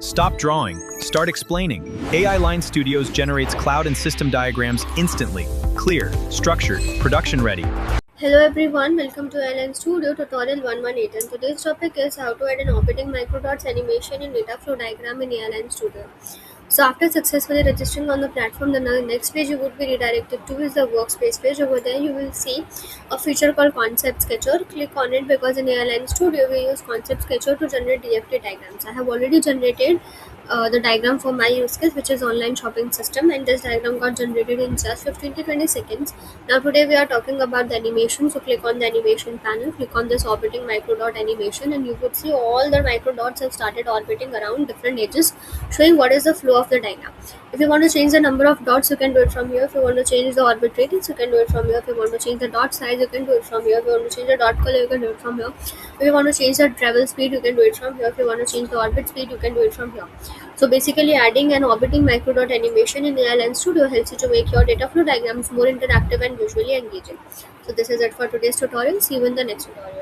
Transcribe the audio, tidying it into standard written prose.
Stop drawing, start explaining. AI Line Studios generates cloud and system diagrams instantly, clear, structured, production ready. Hello everyone, welcome to Airline Studio tutorial 118 and today's topic is how to add an orbiting microdots animation in data flow diagram in Airline Studio. So after successfully registering on the platform, the next page you would be redirected to is the workspace page. Over there you will see a feature called Concept Sketcher. Click on it because in Airline Studio we use Concept Sketcher to generate DFT diagrams. I have already generated the diagram for my use case, which is online shopping system, and this diagram got generated in just 15 to 20 seconds. Now today we are talking about the animation, so click on the animation panel, click on this orbiting microdot animation, and you would see all the microdots have started orbiting around different edges, showing what is the flow of the diagram. If you want to change the number of dots, you can do it from here. If you want to change the orbit radius, you can do it from here. If you want to change the dot size, you can do it from here. If you want to change the dot color, you can do it from here. If you want to change the travel speed, you can do it from here. If you want to change the orbit speed, you can do it from here. So basically, adding an orbiting microdot animation in Airline Studio helps you to make your data flow diagrams more interactive and visually engaging. So this is it for today's tutorial. See you in the next tutorial.